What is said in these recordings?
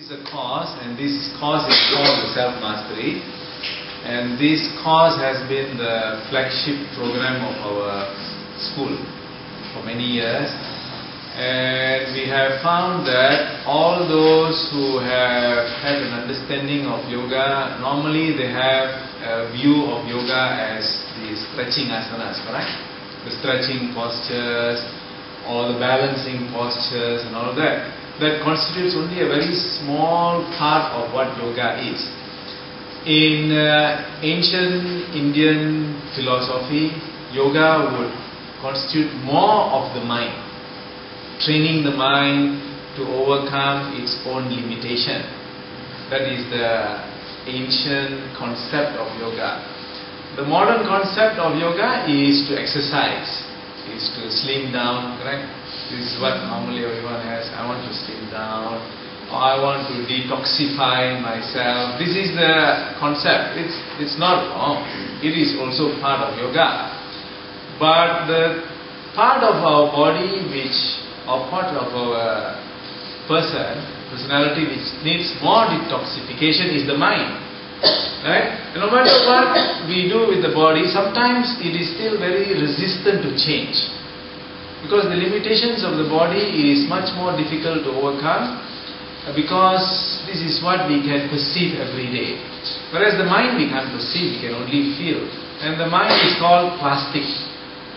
is a course, and this course is called Self-Mastery, and this course has been the flagship program of our school for many years, and we have found that all those who have had an understanding of yoga, normally they have a view of yoga as the stretching asanas, correct? The stretching postures or the balancing postures and all of that. That constitutes only a very small part of what yoga is. In ancient Indian philosophy, yoga would constitute more of the mind, training the mind to overcome its own limitation. That is the ancient concept of yoga. The modern concept of yoga is to exercise, is to slim down, correct? This is what normally everyone has. I want to slim down, or I want to detoxify myself. This is the concept. It's not wrong. It is also part of yoga. But the part of our body or part of our personality which needs more detoxification is the mind. Right? No matter what we do with the body, sometimes it is still very resistant to change. Because the limitations of the body is much more difficult to overcome, because this is what we can perceive every day. Whereas the mind we can't perceive, we can only feel. And the mind is called plastic,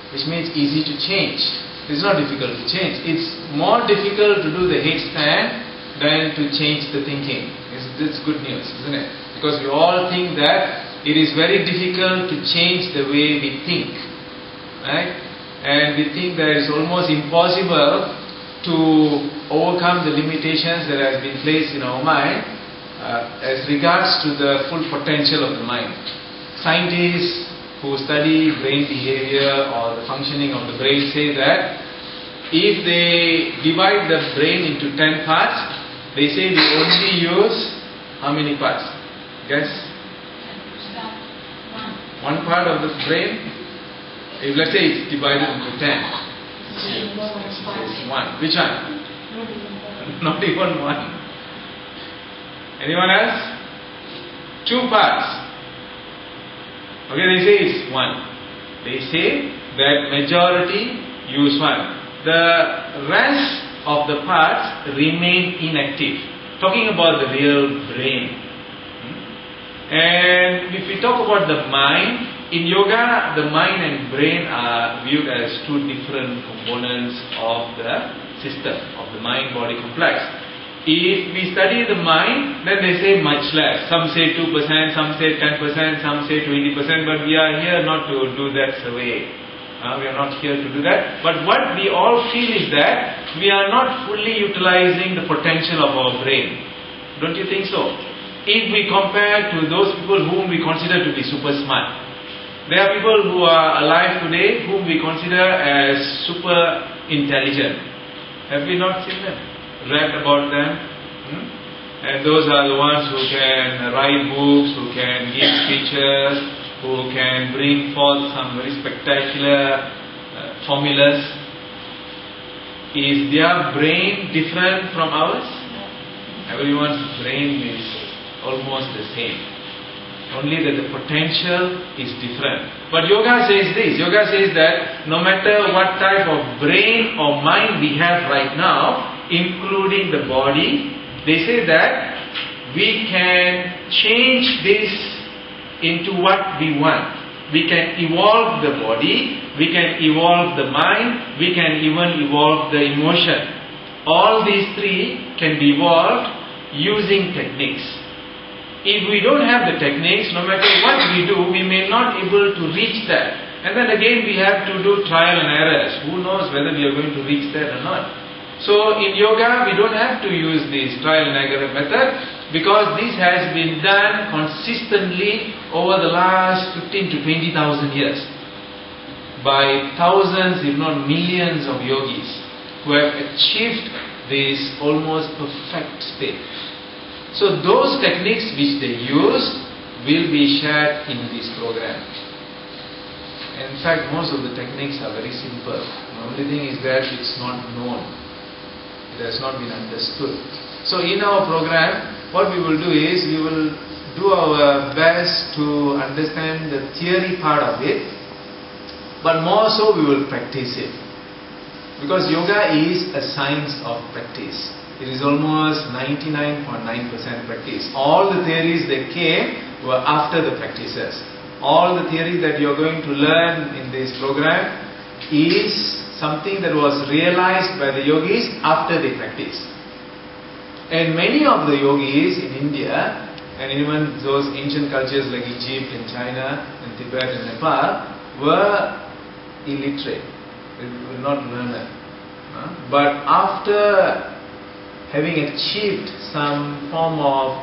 which means easy to change. It's not difficult to change. It's more difficult to do the headstand than to change the thinking. It's good news, isn't it? Because we all think that it is very difficult to change the way we think. Right? And we think that it's almost impossible to overcome the limitations that have been placed in our mind as regards to the full potential of the mind. Scientists who study brain behavior or the functioning of the brain say that if they divide the brain into 10 parts, they say we only use how many parts? Guess? One part of the brain. If let's say it's divided into 10, one. Which one? Not even one. Anyone else? 2 parts. Okay, they say it's one. They say that majority use one. The rest of the parts remain inactive. Talking about the real brain. And if we talk about the mind, in yoga, the mind and brain are viewed as 2 different components of the system, of the mind-body complex. If we study the mind, then they say much less. Some say 2%, some say 10%, some say 20%, but we are here not to do that survey. We are not here to do that. But what we all feel is that we are not fully utilizing the potential of our brain. Don't you think so? If we compare to those people whom we consider to be super smart, there are people who are alive today whom we consider as super intelligent. Have we not seen them? Read about them? And those are the ones who can write books, who can give speeches, who can bring forth some very spectacular formulas. Is their brain different from ours? Everyone's brain is almost the same. Only that the potential is different. But yoga says this. Yoga says that no matter what type of brain or mind we have right now, including the body, they say that we can change this into what we want. We can evolve the body, we can evolve the mind, we can even evolve the emotion. All these 3 can be evolved using techniques. If we don't have the techniques, no matter what we do, we may not be able to reach that. And then again we have to do trial and errors. Who knows whether we are going to reach that or not. So in yoga we don't have to use this trial and error method, because this has been done consistently over the last 15 to 20,000 years by thousands if not millions of yogis who have achieved this almost perfect state. So those techniques which they use will be shared in this program. In fact, most of the techniques are very simple. The only thing is that it's not known. It has not been understood. So in our program, what we will do is, we will do our best to understand the theory part of it, but more so we will practice it. Because yoga is a science of practice. It is almost 99.9% practice. All the theories that came were after the practices. All the theories that you are going to learn in this program is something that was realized by the yogis after they practiced. And many of the yogis in India, and even those ancient cultures like Egypt and China and Tibet and Nepal, were illiterate. They were not learned. But after having achieved some form of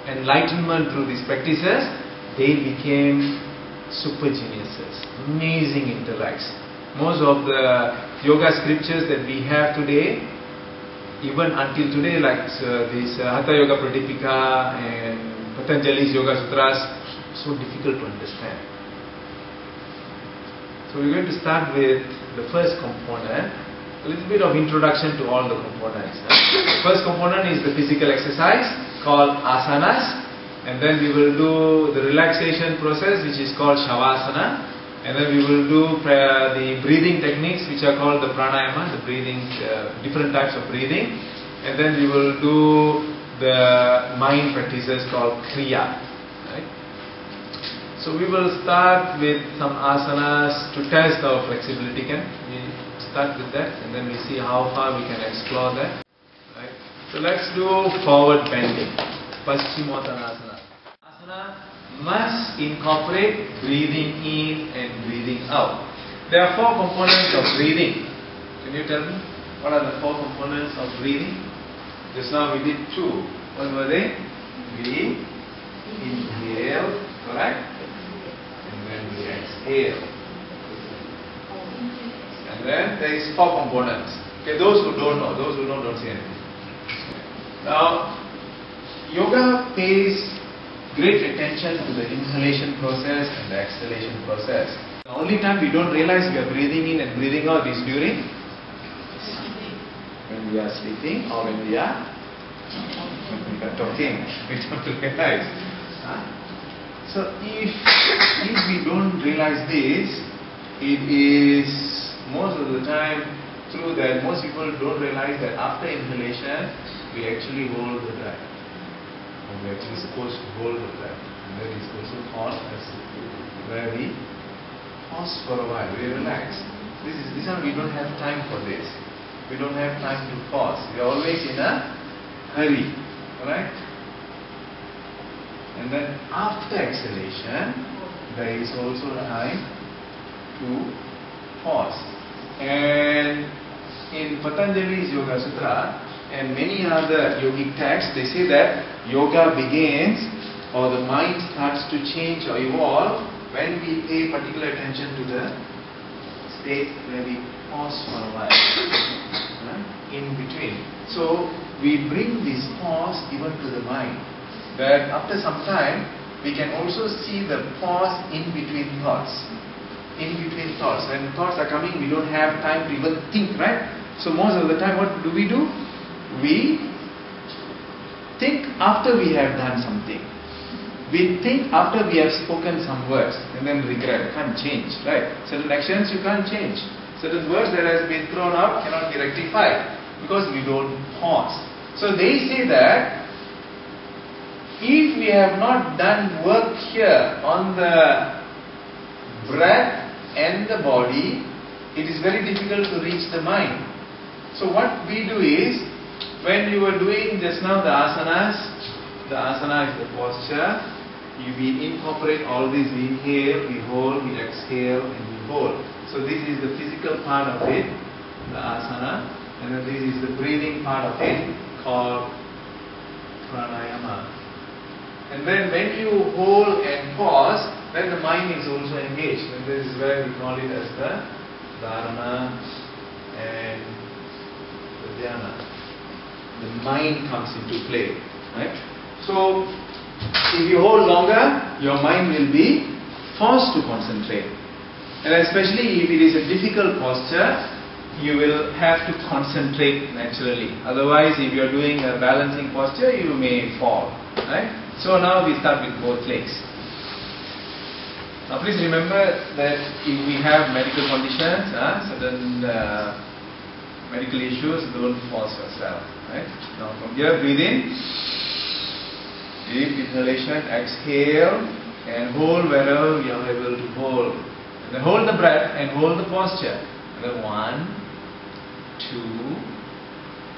enlightenment through these practices, they became super geniuses, amazing intellects. Most of the yoga scriptures that we have today, even until today, like this Hatha Yoga Pradipika and Patanjali's Yoga Sutras, so difficult to understand. So we're going to start with the first component, a little bit of introduction to all the components. The first component is the physical exercise called asanas, and then we will do the relaxation process, which is called shavasana, and then we will do the breathing techniques, which are called the pranayama, the breathing, different types of breathing, and then we will do the mind practices called kriya. Right? So we will start with some asanas to test our flexibility. Can we start with that, and then we see how far we can explore that. Right? So let's do forward bending, Paschimottanasana. Asana must incorporate breathing in and breathing out. There are 4 components of breathing. Can you tell me what are the 4 components of breathing? Just now we did 2. What were they? We inhale, correct? And then we exhale. And then there is 4 components. Okay, those who don't know, don't say anything. Now, yoga pays great attention to the inhalation process and the exhalation process. The only time we don't realize we are breathing in and breathing out is during when we are sleeping or when we are talking. We don't realize. So if we don't realize this, it is most of the time true that most people don't realize that after inhalation we actually hold the breath. We're actually supposed to hold the breath. And that is also called as where we pause for a while, we relax. This one we don't have time for this. We don't have time to pause. We are always in a hurry. Alright? And then after exhalation, there is also time to pause. And in Patanjali's Yoga Sutra and many other yogic texts, they say that yoga begins or the mind starts to change or evolve when we pay particular attention to the state where we pause for a while in between. So we bring this pause even to the mind, that after some time we can also see the pause in between thoughts. In between thoughts. When thoughts are coming, we don't have time to even think, right? So most of the time, what do? We think after we have done something. We think after we have spoken some words and then regret. Can't change, right? Certain actions you can't change. Certain words that has been thrown out cannot be rectified because we don't pause. So they say that if we have not done work here on the breath and the body, it is very difficult to reach the mind. So what we do is, when we were doing just now the asanas, the asana is the posture, we incorporate all these, we inhale, we hold, we exhale and we hold. So this is the physical part of it, the asana, and then this is the breathing part of it called pranayama. And then when you hold and pause, then the mind is also engaged, and this is where we call it as the dharana and the dhyana. The mind comes into play, right? So if you hold longer, your mind will be forced to concentrate, and especially if it is a difficult posture, you will have to concentrate naturally. Otherwise, if you are doing a balancing posture, you may fall. Right? So now we start with both legs. Now please remember that if we have medical conditions, certain medical issues, don't force yourself. Right? Now from here, breathe in. Deep inhalation, exhale, and hold wherever you are able to hold. And then hold the breath and hold the posture. And then 1,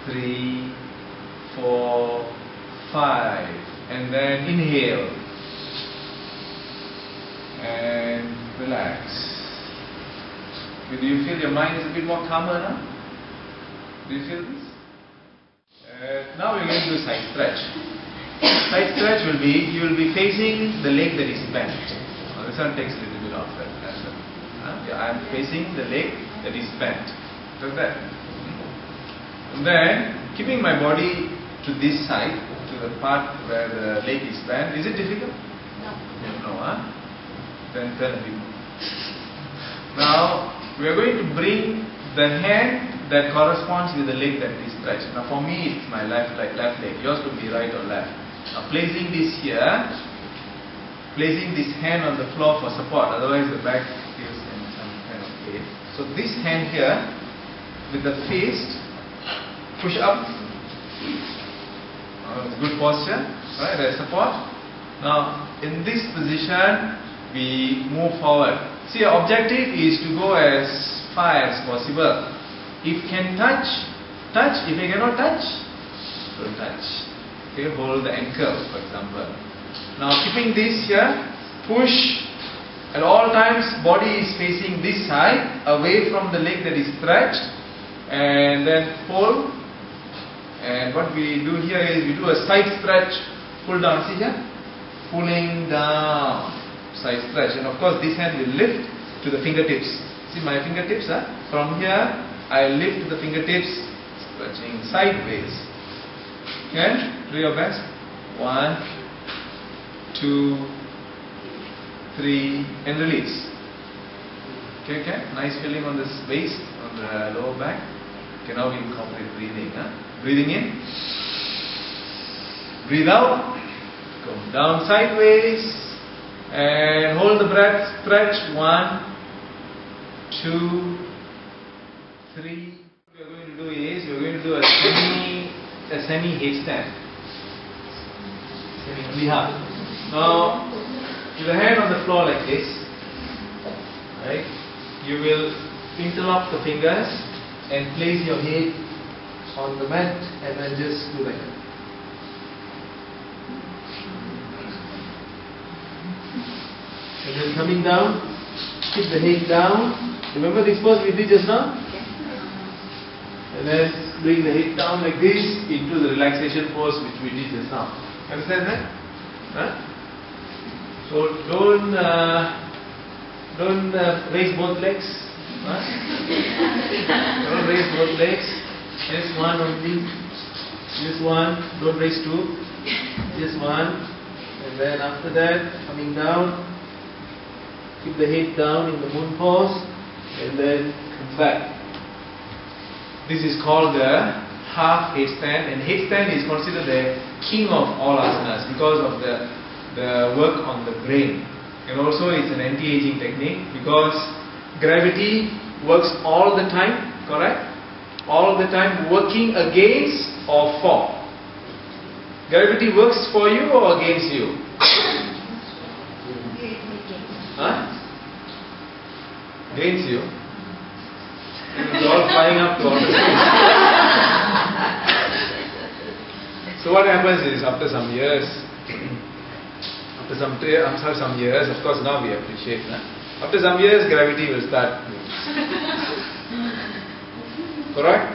2, 3, 4, 5. And then inhale. And relax. Do you feel your mind is a bit more calmer now? Do you feel this? Now we're going to do side stretch. Side stretch will be, you will be facing the leg that is bent. Now this one takes a little bit off that. Yeah, I am facing the leg that is bent. Like that. And then, keeping my body to this side, to the part where the leg is bent. Is it difficult? No. No, Then turn a bit more. Now, we are going to bring the hand that corresponds with the leg that is stretched. Now, for me, it's my left leg. Yours could be right or left. Now, placing this here, placing this hand on the floor for support. Otherwise, the back is in some kind of way. So, this hand here, with the fist, push up. Good posture, right? There's support. Now, in this position, we move forward. See, our objective is to go as far as possible. If can touch, touch. If you cannot touch, don't touch. Okay, hold the ankle, for example. Now, keeping this here, push. At all times, body is facing this side, away from the leg that is stretched, and then pull. And what we do here is we do a side stretch, pull down. See here, pulling down, side stretch, and of course this hand will lift to the fingertips. See my fingertips, From here, I lift the fingertips, stretching sideways. Okay, do your best. 1, 2, 3, and release. Okay, nice feeling on this waist, on the lower back. Okay, now we incorporate breathing. Breathing in, breathe out, go down sideways, and hold the breath. Stretch. 1, 2, 3. What we are going to do is we are going to do a semi headstand. Now, with the hand on the floor like this, right? You will interlock the fingers and place your head on the mat and then just do like that. And then coming down, keep the head down. Remember this pose we did just now? And then bring the head down like this into the relaxation pose which we did just now. Understand that? So don't raise both legs. Don't raise both legs. Just one only. Just one. Don't raise two. Just one. And then after that, coming down, keep the head down in the moon pose, and then come back. This is called the half headstand, and headstand is considered the king of all asanas because of the work on the brain. And also it's an anti-aging technique because gravity works all the time, correct? All the time working against or for. Gravity works for you or against you? Against you? It's all flying up to outer space. So what happens is after some years, of course now we appreciate that. After some years, gravity will start moving. Correct?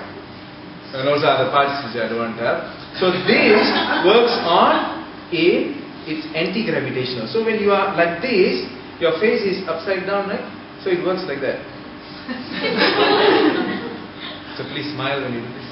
And also other parts which I don't want to have. So this works on it's anti-gravitational. So when you are like this, your face is upside down, right? So it works like that. So please smile when you do this.